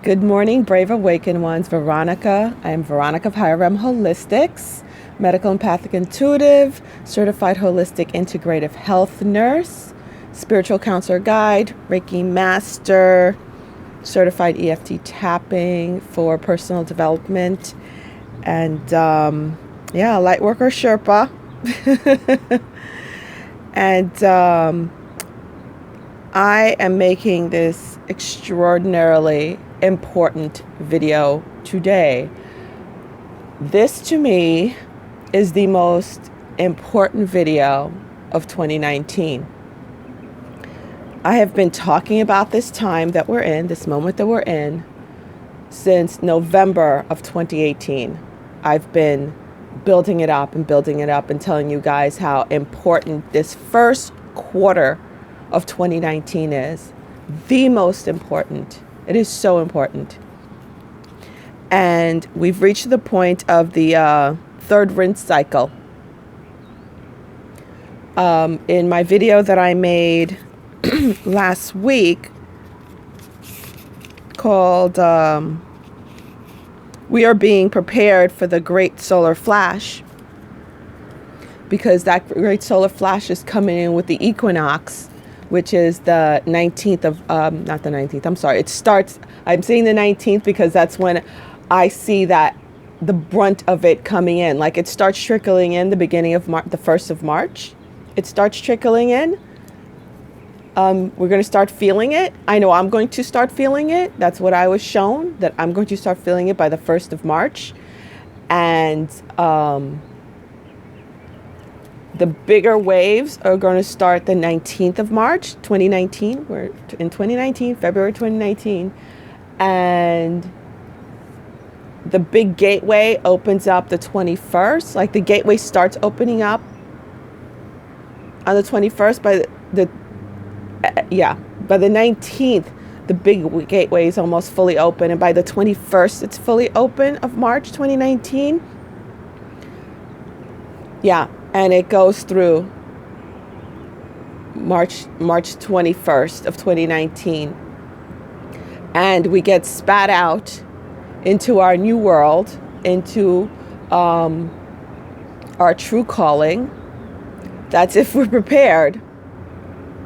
Good morning, brave awakened ones. Veronica. I am Veronica of Higher Realm Holistics, medical empathic intuitive, certified holistic integrative health nurse, spiritual counselor guide, Reiki master, certified EFT tapping for personal development, and light worker Sherpa. And I am making this extraordinarily important video today. This to me is the most important video of 2019. I have been talking about this time that we're in, this moment that we're in, since November of 2018. I've been building it up and telling you guys how important this first quarter of 2019 is. The most important. It is so important. And we've reached the point of the third rinse cycle. In my video that I made last week called We Are Being Prepared for the Great Solar Flash, because that great solar flash is coming in with the equinox, which is the 19th of, not the 19th, I'm sorry. It starts, I'm saying the 19th because that's when I see that the brunt of it coming in. Like it starts trickling in the beginning of March, the 1st of March. It starts trickling in. We're going to start feeling it. I know I'm going to start feeling it. That's what I was shown, that I'm going to start feeling it by the 1st of March. And the bigger waves are going to start the 19th of March, 2019. We're in 2019, February 2019. And the big gateway opens up the 21st. Like the gateway starts opening up on the 21st. By the 19th, the big gateway is almost fully open. And by the 21st, it's fully open of March 2019. Yeah. And it goes through March 21st of 2019. And we get spat out into our new world, into our true calling. That's if we're prepared.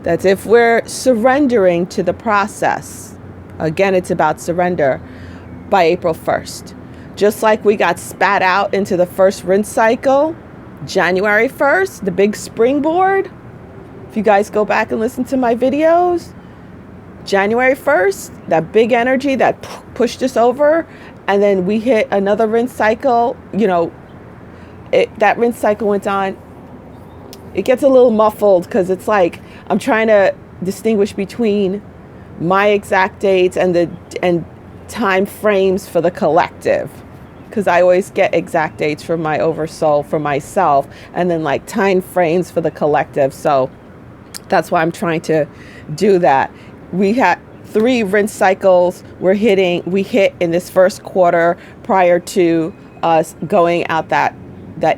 That's if we're surrendering to the process. Again, it's about surrender by April 1st. Just like we got spat out into the first rinse cycle, January 1st, the big springboard. If you guys go back and listen to my videos, January 1st, that big energy that pushed us over, and then we hit another rinse cycle. You know, that rinse cycle went on. It gets a little muffled because it's like I'm trying to distinguish between my exact dates and time frames for the collective. Because I always get exact dates for my oversoul, for myself, and then like time frames for the collective. So that's why I'm trying to do that. We had 3 rinse cycles we hit in this first quarter prior to us going out that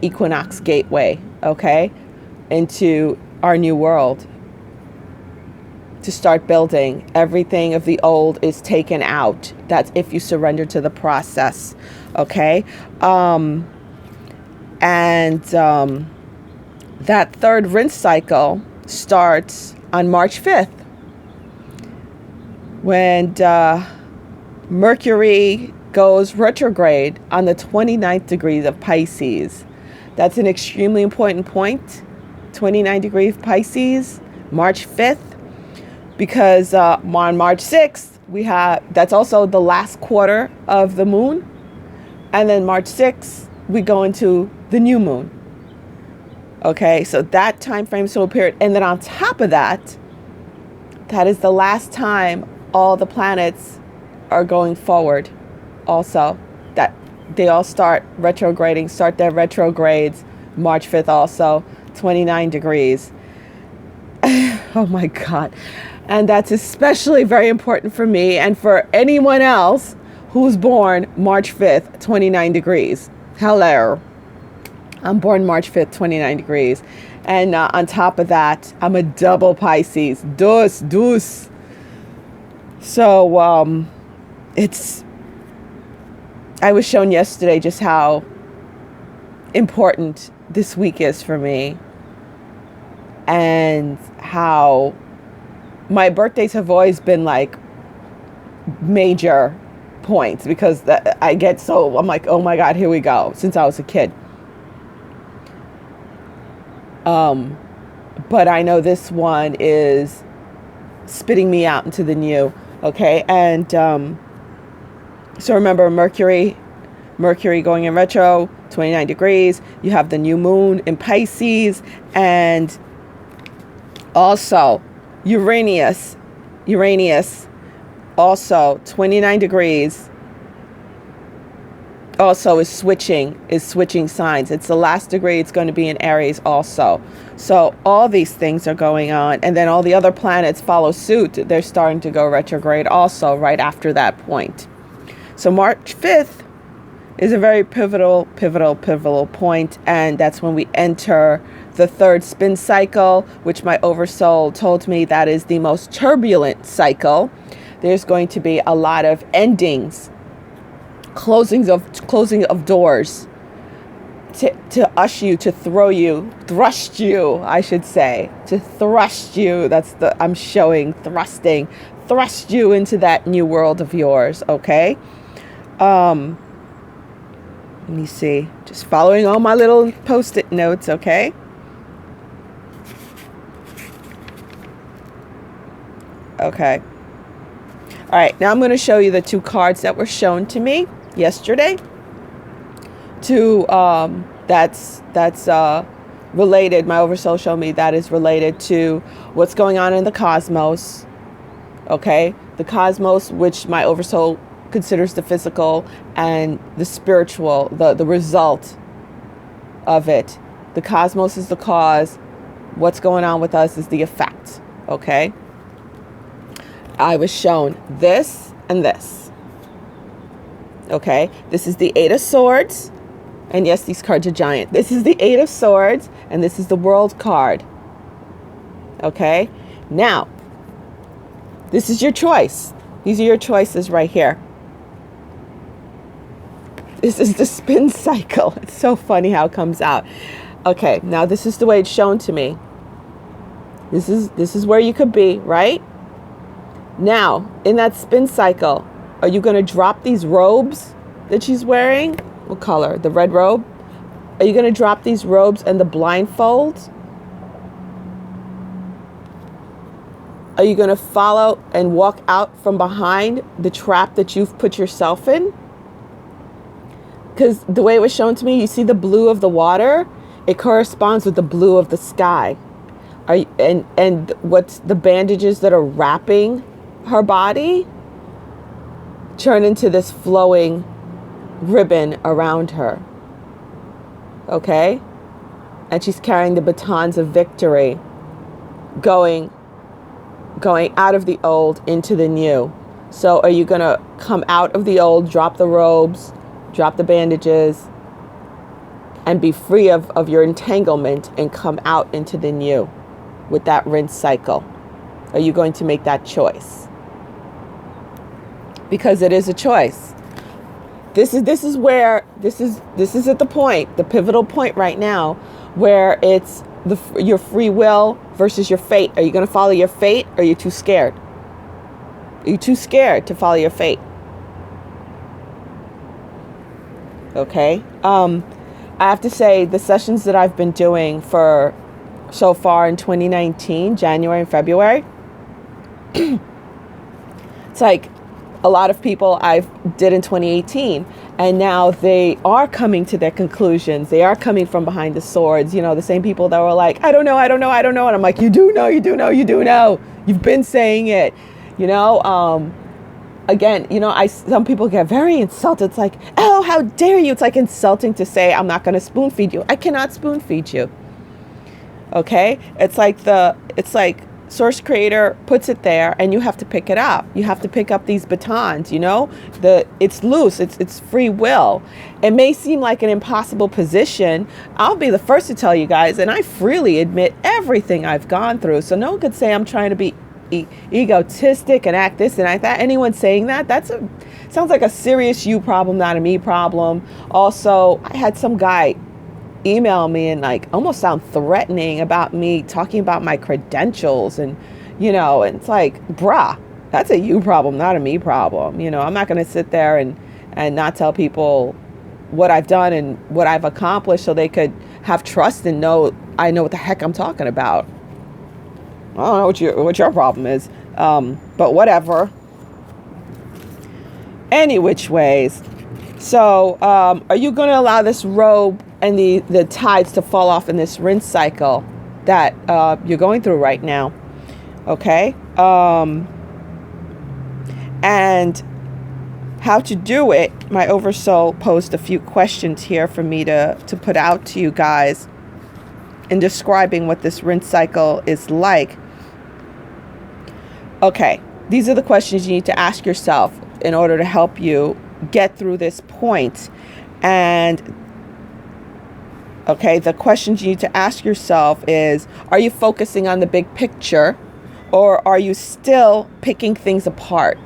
equinox gateway, okay, into our new world. To start building. Everything of the old is taken out. That's if you surrender to the process. Okay. That third rinse cycle starts on March 5th. When Mercury goes retrograde on the 29th degrees of Pisces. That's an extremely important point. 29 degrees of Pisces, March 5th. Because on March 6th, that's also the last quarter of the moon. And then March 6th, we go into the new moon. Okay, so that time frame, so a period. And then on top of that, that is the last time all the planets are going forward. Also, that they all start their retrogrades March 5th also, 29 degrees. Oh my God. And that's especially very important for me and for anyone else who's born March 5th, 29 degrees. Hello. I'm born March 5th, 29 degrees. And on top of that, I'm a double Pisces. Dus. So I was shown yesterday just how important this week is for me, and how my birthdays have always been like major points, because I'm like, oh my God, here we go, since I was a kid. But I know this one is spitting me out into the new. Okay. And, so remember Mercury going in retro, 29 degrees. You have the new moon in Pisces, and also Uranus also 29 degrees, also is switching signs. It's the last degree. It's going to be in Aries also. So all these things are going on, and then all the other planets follow suit. They're starting to go retrograde also right after that point. So March 5th is a very pivotal point, and that's when we enter the third spin cycle, which my oversoul told me that is the most turbulent cycle. There's going to be a lot of endings, closing of doors, to ush you, to thrust you, I should say, to thrust you. I'm showing thrusting, thrust you into that new world of yours. Okay. Let me see, just following all my little post-it notes. Okay. Okay. All right, now I'm going to show you the two cards that were shown to me yesterday. That's related. My oversoul showed me that is related to what's going on in the cosmos. Okay, the cosmos, which my oversoul considers the physical, and the spiritual, the result of it. The cosmos is the cause. What's going on with us is the effect. Okay. I was shown this and this. Okay, this is the Eight of Swords, and yes, these cards are giant. This is the Eight of Swords, and this is the World card. Okay, now this is your choice. These are your choices right here. This is the spin cycle. It's so funny how it comes out. Okay, now this is the way it's shown to me. This is where you could be, right? Now, in that spin cycle, are you going to drop these robes that she's wearing? What color? The red robe? Are you going to drop these robes and the blindfold? Are you going to follow and walk out from behind the trap that you've put yourself in? Because the way it was shown to me, you see the blue of the water? It corresponds with the blue of the sky. And what's the bandages that are wrapping her body turn into this flowing ribbon around her. Okay? And she's carrying the batons of victory, going out of the old into the new. So are you going to come out of the old, drop the robes, drop the bandages, and be free of your entanglement and come out into the new with that rinse cycle? Are you going to make that choice? Because it is a choice. This is at the point, the pivotal point right now, where it's your free will versus your fate. Are you going to follow your fate, or are you too scared? Are you too scared to follow your fate? Okay. I have to say, the sessions that I've been doing for so far in 2019, January and February, it's like a lot of people I did in 2018, and now they are coming to their conclusions. They are coming from behind the swords. You know, the same people that were like, I don't know. And I'm like, you do know. You've been saying it, you know. Again, you know, some people get very insulted. It's like, oh, how dare you? It's like insulting to say, I'm not going to spoon feed you. I cannot spoon feed you. Okay. It's like Source Creator puts it there, and you have to pick it up. You have to pick up these batons, you know, it's loose. It's free will. It may seem like an impossible position. I'll be the first to tell you guys, and I freely admit everything I've gone through. So no one could say I'm trying to be egotistic and act this and act that. Anyone saying that, sounds like a serious you problem, not a me problem. Also, I had some guy email me and like almost sound threatening about me talking about my credentials, and and it's like, bruh, that's a you problem, not a me problem. I'm not going to sit there and not tell people what I've done and what I've accomplished so they could have trust and know I know what the heck I'm talking about. I don't know what your problem is, but whatever. Any which ways. So are you going to allow this robe and the tides to fall off in this rinse cycle that you're going through right now? Okay. And how to do it, my oversoul posed a few questions here for me to put out to you guys in describing what this rinse cycle is like. Okay, these are the questions you need to ask yourself in order to help you get through this point. And okay, the questions you need to ask yourself is, are you focusing on the big picture, or are you still picking things apart?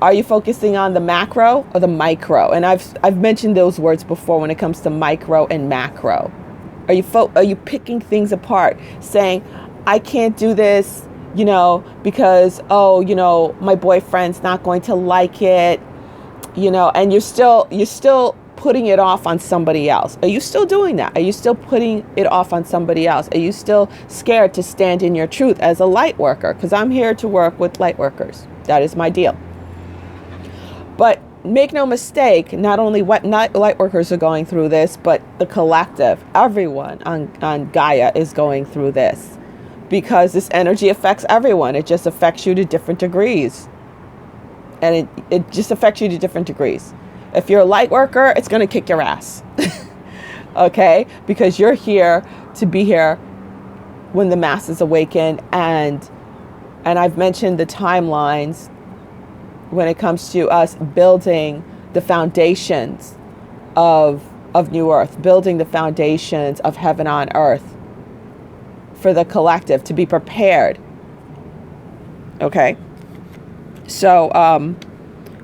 Are you focusing on the macro or the micro? And I've mentioned those words before when it comes to micro and macro. Are you picking things apart, saying, I can't do this, because my boyfriend's not going to like it, and you're still putting it off on somebody else. Are you still doing that? Are you still putting it off on somebody else? Are you still scared to stand in your truth as a light worker? Because I'm here to work with light workers. That is my deal. But make no mistake, not only what light workers are going through this, but the collective, everyone on Gaia is going through this, because this energy affects everyone. It just affects you to different degrees. And it just affects you to different degrees. If you're a light worker, it's going to kick your ass. Okay? Because you're here to be here when the masses awaken. And I've mentioned the timelines when it comes to us building the foundations of New Earth, building the foundations of heaven on earth for the collective to be prepared. Okay. So,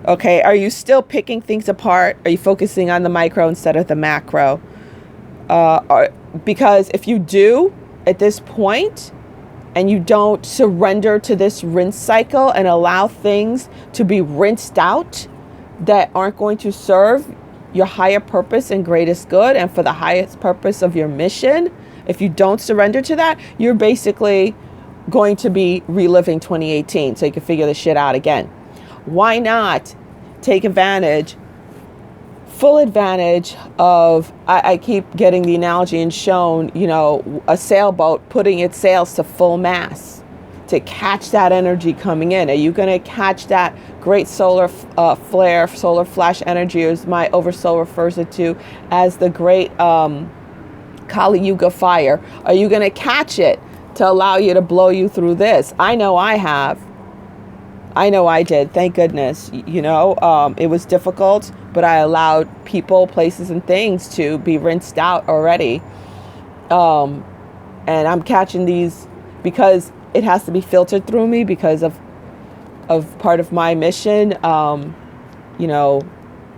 okay, are you still picking things apart? Are you focusing on the micro instead of the macro? Because if you do at this point, and you don't surrender to this rinse cycle and allow things to be rinsed out that aren't going to serve your higher purpose and greatest good and for the highest purpose of your mission, if you don't surrender to that, you're basically going to be reliving 2018 so you can figure this shit out again. Why not take advantage, full advantage of, I keep getting the analogy and shown, a sailboat putting its sails to full mast to catch that energy coming in. Are you going to catch that great solar flare, solar flash energy, as my oversoul refers it to as the great Kali Yuga fire? Are you going to catch it to allow you to blow you through this? I know I have. I know I did. Thank goodness. It was difficult, but I allowed people, places, and things to be rinsed out already. And I'm catching these because it has to be filtered through me because of part of my mission.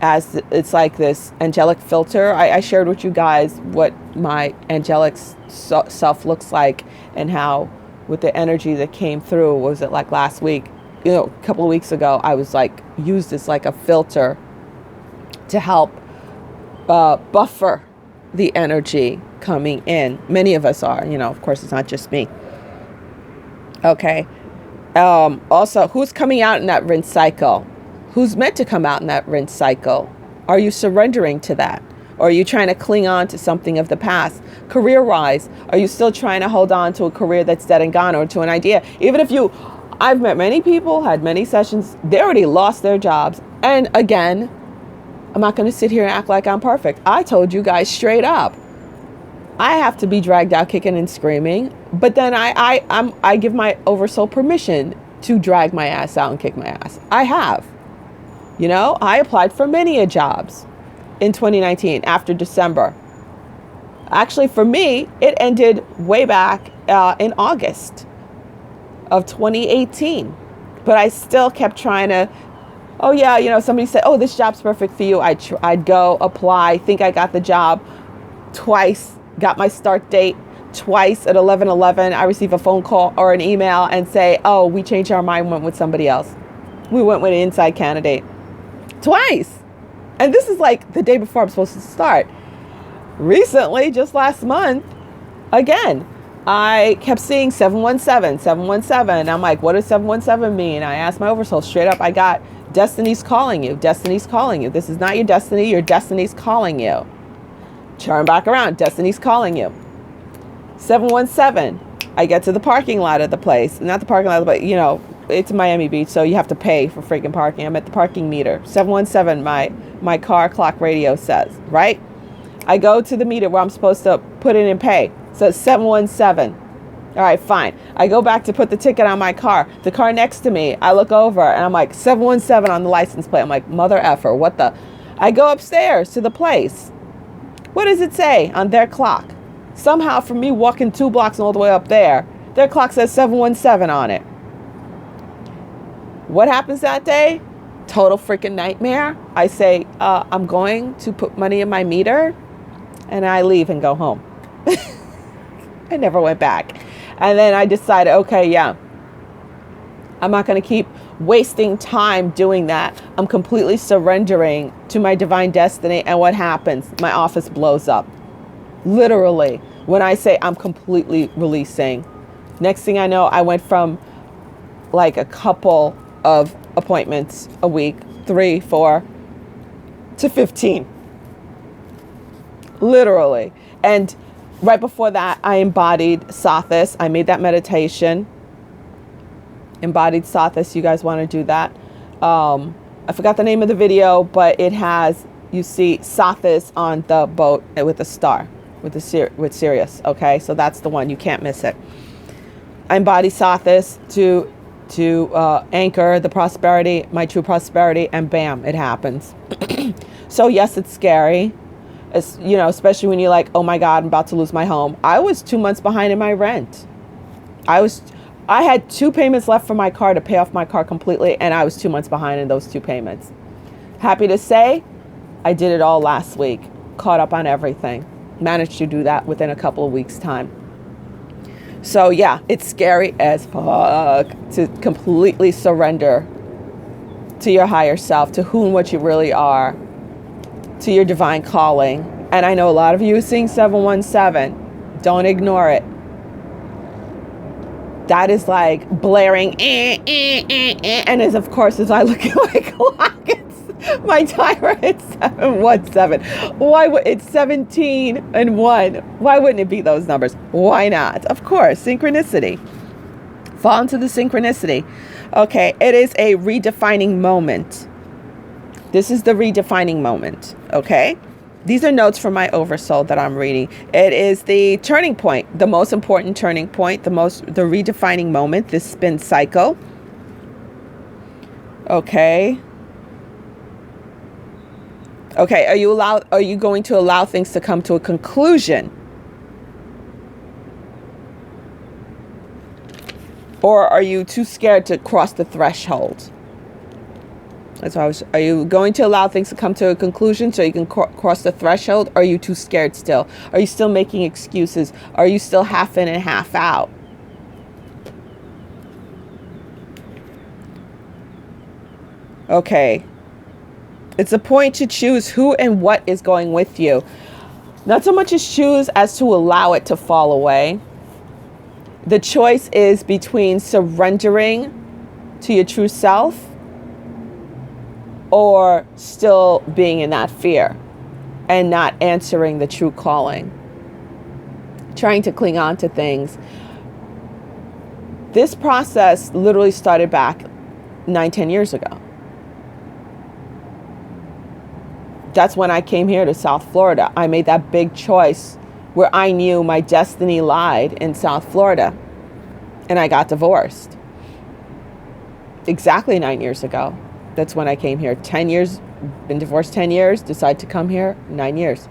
As it's like this angelic filter. I shared with you guys what my angelic self looks like and how with the energy that came through, was it like last week? A couple of weeks ago, I was like used as like a filter to help buffer the energy coming in. Many of us are, of course, it's not just me. Okay. Also, who's coming out in that rinse cycle? Who's meant to come out in that rinse cycle? Are you surrendering to that? Or are you trying to cling on to something of the past? Career-wise, are you still trying to hold on to a career that's dead and gone, or to an idea? Even if I've met many people, had many sessions, they already lost their jobs. And again, I'm not going to sit here and act like I'm perfect. I told you guys straight up, I have to be dragged out kicking and screaming, but then I give my oversoul permission to drag my ass out and kick my ass. I have. I applied for many jobs in 2019 after December. Actually, for me, it ended way back in August of 2018. But I still kept trying to, oh yeah, somebody said, oh, this job's perfect for you. I'd go apply, think I got the job twice, got my start date twice at 11:11. I receive a phone call or an email and say, oh, we changed our mind, went with somebody else. We went with an inside candidate twice. And this is like the day before I'm supposed to start. Recently, just last month, again, I kept seeing 717, 717. I'm like, what does 717 mean? I asked my oversoul straight up. I got destiny's calling you. Destiny's calling you. This is not your destiny. Your destiny's calling you. Turn back around. Destiny's calling you. 717. I get to the parking lot of the place. Not the parking lot, but it's Miami Beach, so you have to pay for freaking parking. I'm at the parking meter. 717, my car clock radio says, right? I go to the meter where I'm supposed to put in and pay. So it's 717. All right, fine. I go back to put the ticket on my car. The car next to me, I look over and I'm like, 717 on the license plate. I'm like, mother effer, what the? I go upstairs to the place. What does it say on their clock? Somehow from me walking 2 blocks and all the way up there, their clock says 717 on it. What happens that day? Total freaking nightmare. I say, I'm going to put money in my meter, and I leave and go home. I never went back. And then I decided, okay, yeah, I'm not going to keep wasting time doing that. I'm completely surrendering to my divine destiny. And what happens? My office blows up. Literally, when I say I'm completely releasing. Next thing I know, I went from like a couple of appointments a week, 3, 4, to 15. Literally. And right before that, I embodied Sathis. I made that meditation. Embodied Sathis. You guys want to do that? I forgot the name of the video, but it has, you see Sathis on the boat with a star, with Sirius. Okay, so that's the one. You can't miss it. I embody Sathis to anchor the prosperity, my true prosperity, and bam, it happens. So yes, it's scary. It's, especially when you're like, oh my God, I'm about to lose my home. I was 2 months behind in my rent. I had 2 payments left for my car to pay off my car completely, and I was 2 months behind in those 2 payments. Happy to say, I did it all last week. Caught up on everything. Managed to do that within a couple of weeks' time. So yeah, it's scary as fuck to completely surrender to your higher self, to who and what you really are, to your divine calling. And I know a lot of you are seeing 717. Don't ignore it. That is like blaring, and as of course, as I look at my clock, my timer, it's 717. Why would it's 17 and 1? Why wouldn't it be those numbers? Why not? Of course, synchronicity. Fall into the synchronicity. Okay, it is a redefining moment. This is the redefining moment. Okay, these are notes from my oversoul that I'm reading. It is the turning point, the most important turning point, the redefining moment. This spin cycle. Okay. Okay, are you going to allow things to come to a conclusion? Or are you too scared to cross the threshold? That's why are you going to allow things to come to a conclusion so you can cross the threshold? Or are you too scared still? Are you still making excuses? Are you still half in and half out? Okay. It's a point to choose who and what is going with you. Not so much as choose as to allow it to fall away. The choice is between surrendering to your true self or still being in that fear and not answering the true calling. Trying to cling on to things. This process literally started back 9-10 years ago. That's when I came here to South Florida. I made that big choice where I knew my destiny lied in South Florida. And I got divorced. Exactly 9 years ago. That's when I came here. 10 years, been divorced 10 years, decided to come here, 9 years.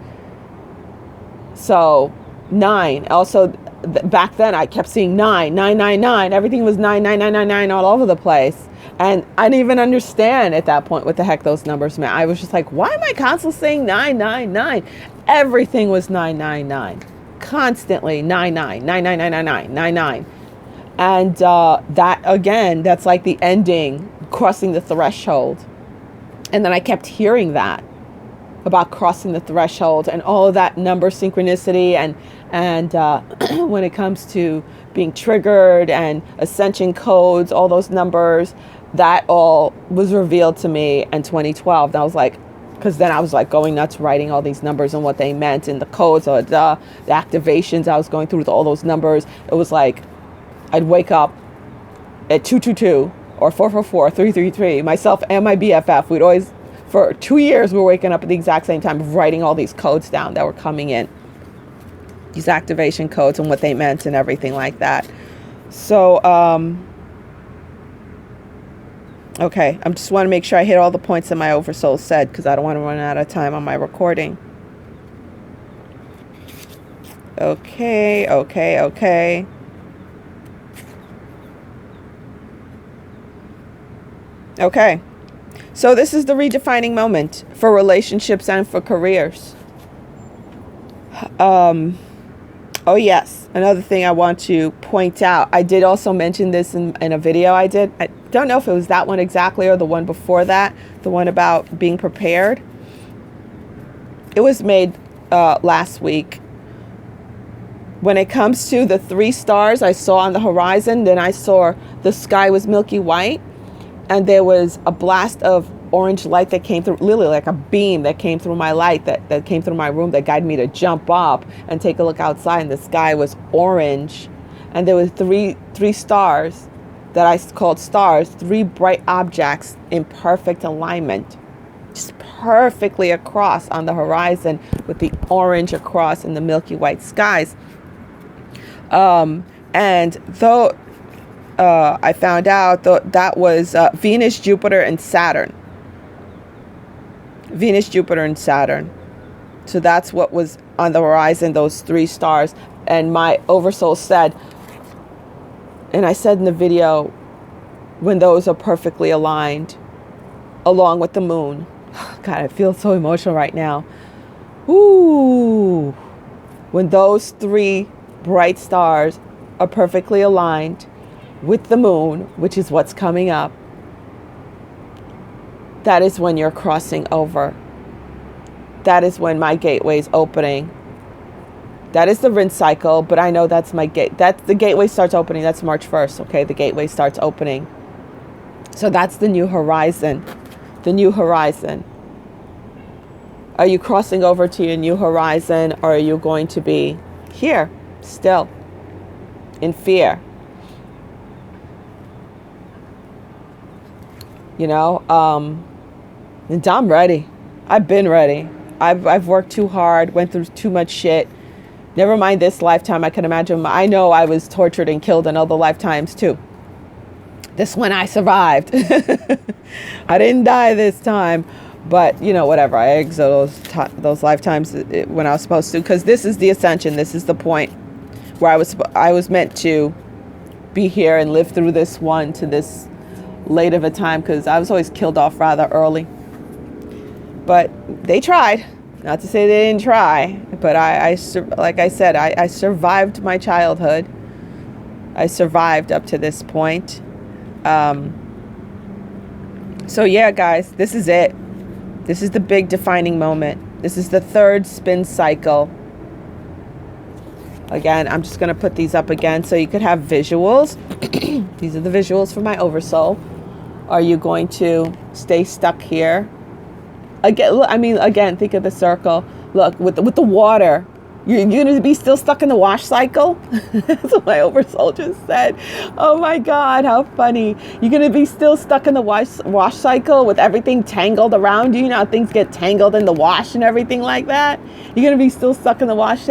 So 9. Also, back then I kept seeing 9, 999. Everything was 99999 all over the place. And I didn't even understand at that point what the heck those numbers meant. I was just like, why am I constantly saying 999? Everything was 999. Constantly 99, 99999, 99. And that, again, that's like the ending, crossing the threshold. And then I kept hearing that about crossing the threshold and all of that number synchronicity and when it comes to being triggered and ascension codes, all those numbers, that all was revealed to me in 2012. And I was like, because then I was like going nuts writing all these numbers and what they meant and the codes or the activations I was going through with all those numbers. It was like I'd wake up at 222 or 444, 333, myself and my BFF. We'd always, for 2 years, we were waking up at the exact same time, writing all these codes down that were coming in. These activation codes and what they meant and everything like that. So, okay, I just want to make sure I hit all the points that my oversoul said because I don't want to run out of time on my recording. Okay. Okay, so this is the redefining moment for relationships and for careers. Oh yes, another thing I want to point out. I did also mention this in a video I did. I don't know if it was that one exactly or the one before that, the one about being prepared. It was made last week. When it comes to the 3 stars I saw on the horizon, then I saw the sky was milky white. And there was a blast of orange light that came through, literally like a beam that came through my light, that came through my room, that guided me to jump up and take a look outside. And the sky was orange. And there were three stars that I called stars, 3 bright objects in perfect alignment, just perfectly across on the horizon with the orange across in the milky white skies. And though I found out that was Venus, Jupiter, and Saturn. Venus, Jupiter, and Saturn. So that's what was on the horizon, those 3 stars. And my oversoul said, and I said in the video, when those are perfectly aligned, along with the moon. God, I feel so emotional right now. Ooh. When those 3 bright stars are perfectly aligned with the moon, which is what's coming up, that is when you're crossing over. That is when my gateway is opening. That is the rinse cycle, but I know that's my gate. That's the gateway starts opening. That's March 1st. Okay, the gateway starts opening. So that's the new horizon. The new horizon. Are you crossing over to your new horizon, or are you going to be here still in fear? You know, and I'm ready. I've been ready. I've worked too hard, went through too much shit. Never mind this lifetime. I can imagine. I know I was tortured and killed in other lifetimes too. This one I survived. I didn't die this time, but you know, whatever. I exit those lifetimes when I was supposed to, because this is the ascension. This is the point where I was meant to be here and live through this one to this late of a time, because I was always killed off rather early. But they tried. Not to say they didn't try, but like I said, I survived my childhood. I survived up to this point. So yeah, guys, this is it. This is the big defining moment. This is the 3rd spin cycle. Again, I'm just going to put these up again so you could have visuals. These are the visuals for my oversoul. Are you going to stay stuck here? Again, think of the circle. Look, with the water, you're going to be still stuck in the wash cycle? That's what my oversoul just said. Oh my God, how funny. You're going to be still stuck in the wash cycle with everything tangled around you. You know how things get tangled in the wash and everything like that? You're going to be still stuck in the wash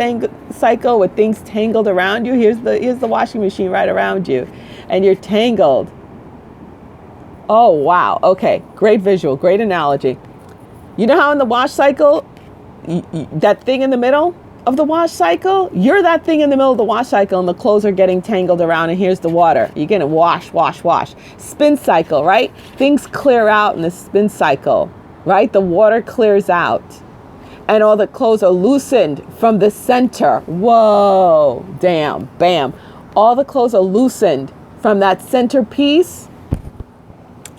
cycle with things tangled around you. Here's the washing machine right around you. And you're tangled. Oh, wow. Okay, great visual, great analogy. You know how in the wash cycle, that thing in the middle, of the wash cycle, you're that thing in the middle of the wash cycle and the clothes are getting tangled around and here's the water. You're going to wash, wash, wash. Spin cycle, right? Things clear out in the spin cycle, right? The water clears out and all the clothes are loosened from the center. Whoa, damn, bam. All the clothes are loosened from that centerpiece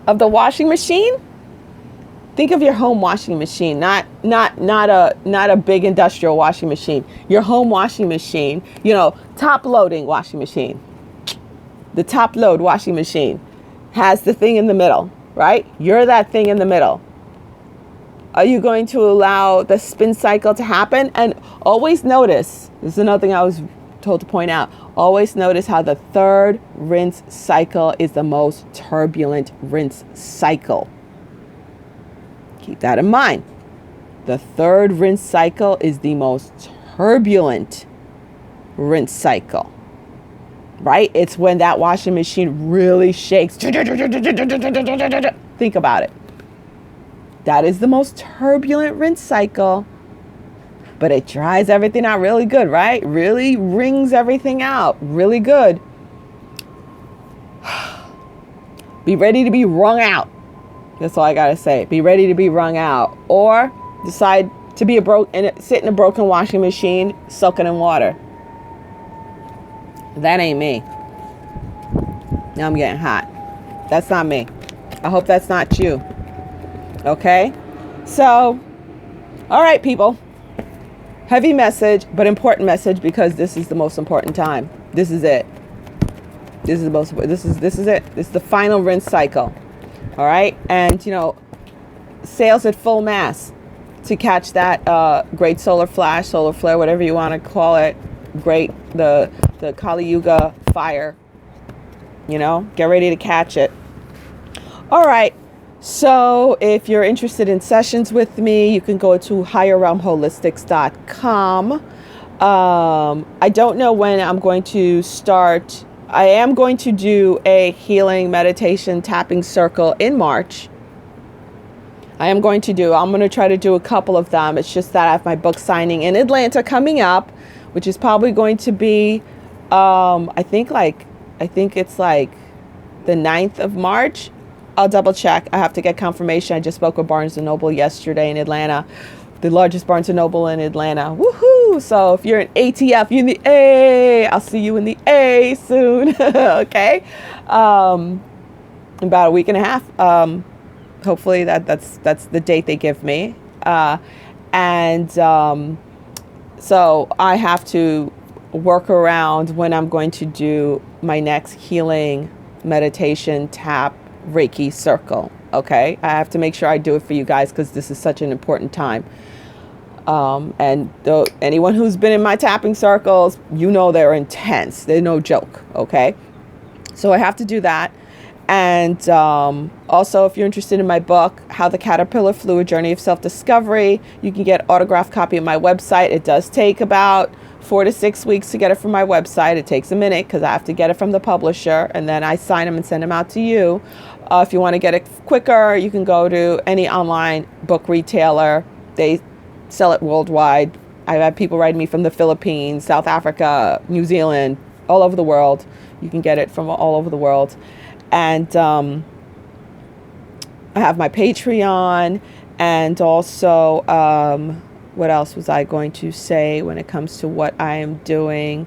of the washing machine. Think of your home washing machine, not a big industrial washing machine. Your home washing machine, top loading washing machine. The top load washing machine has the thing in the middle, right? You're that thing in the middle. Are you going to allow the spin cycle to happen? And always notice, this is another thing I was told to point out, always notice how the third rinse cycle is the most turbulent rinse cycle. Keep that in mind. The third rinse cycle is the most turbulent rinse cycle, right? It's when that washing machine really shakes. Think about it. That is the most turbulent rinse cycle, but it dries everything out really good, right? Really wrings everything out really good. Be ready to be wrung out. That's all I gotta say. Be ready to be wrung out, or decide to be sit in a broken washing machine, soaking in water. That ain't me. Now I'm getting hot. That's not me. I hope that's not you. Okay? So, all right, people. Heavy message, but important message because this is the most important time. This is it. This is the most. This is it. This is the final rinse cycle. All right. And, sales at full mass to catch that great solar flash, solar flare, whatever you want to call it. Great. The Kali Yuga fire. Get ready to catch it. All right. So if you're interested in sessions with me, you can go to higherrealmholistics.com. I don't know when I'm going to start. I am going to do a healing meditation tapping circle in March. I'm going to try to do a couple of them. It's just that I have my book signing in Atlanta coming up, which is probably going to be, I think it's like the 9th of March. I'll double check. I have to get confirmation. I just spoke with Barnes & Noble yesterday in Atlanta, the largest Barnes & Noble in Atlanta. Woohoo! So if you're an ATF, you're in the A. I'll see you in the A soon. Okay? In about a week and a half. Hopefully that's the date they give me. So I have to work around when I'm going to do my next healing meditation tap Reiki circle. Okay, I have to make sure I do it for you guys because this is such an important time. Anyone who's been in my tapping circles, they're intense. They're no joke. Okay, so I have to do that. And also, if you're interested in my book, How the Caterpillar Flew, A Journey of Self-Discovery, you can get an autographed copy of my website. It does take about 4 to 6 weeks to get it from my website. It takes a minute because I have to get it from the publisher, and then I sign them and send them out to you. If you want to get it quicker, you can go to any online book retailer. They sell it worldwide. I've had people write me from the Philippines, South Africa, New Zealand, all over the world. You can get it from all over the world. And I have my Patreon, and also, what else was I going to say when it comes to what I am doing?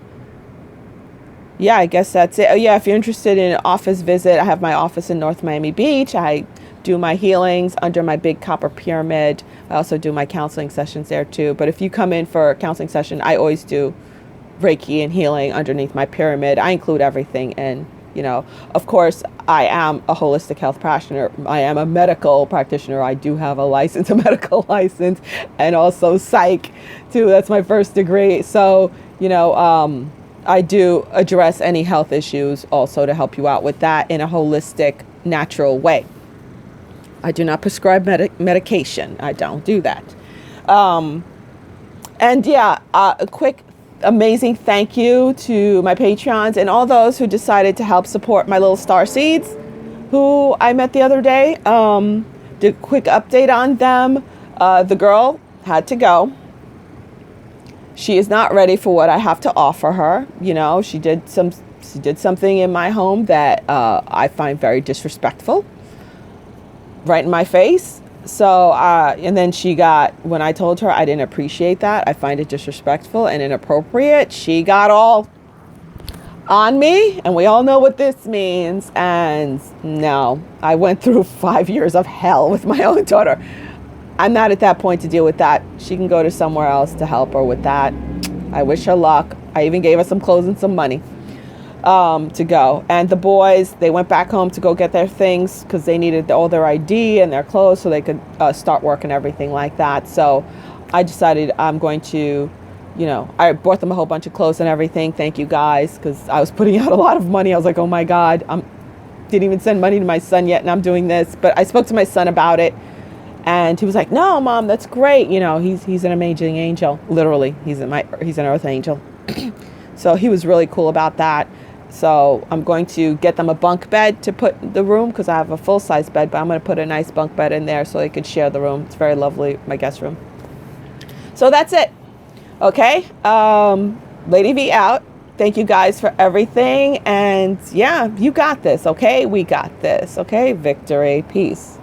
Yeah, I guess that's it. Oh, yeah, if you're interested in an office visit, I have my office in North Miami Beach. I do my healings under my big copper pyramid. I also do my counseling sessions there too. But if you come in for a counseling session, I always do Reiki and healing underneath my pyramid. I include everything. And, of course, I am a holistic health practitioner. I am a medical practitioner. I do have a license, a medical license, and also psych too. That's my first degree. So, I do address any health issues also to help you out with that in a holistic, natural way. I do not prescribe medication. I don't do that. A quick, amazing thank you to my Patreons and all those who decided to help support my little star seeds who I met the other day. Did a quick update on them. The girl had to go. She is not ready for what I have to offer her. You know, she did something in my home that I find very disrespectful, right in my face. So, and then when I told her I didn't appreciate that, I find it disrespectful and inappropriate, she got all on me, and we all know what this means. And no, I went through 5 years of hell with my own daughter. I'm not at that point to deal with that. She can go to somewhere else to help her with that. I wish her luck. I even gave her some clothes and some money to go. And the boys, they went back home to go get their things because they needed all their ID and their clothes so they could start work and everything like that. So I decided I'm going to, you know, I bought them a whole bunch of clothes and everything. Thank you guys, because I was putting out a lot of money. I was like, oh my God, didn't even send money to my son yet, and I'm doing this. But I spoke to my son about it, and he was like, no, Mom, that's great. You know, he's an amazing angel. Literally, he's an earth angel. So he was really cool about that. So I'm going to get them a bunk bed to put in the room, because I have a full-size bed, but I'm going to put a nice bunk bed in there so they could share the room. It's very lovely, my guest room. So that's it. Okay. Lady V out. Thank you guys for everything. And yeah, you got this. Okay. We got this. Okay. Victory. Peace.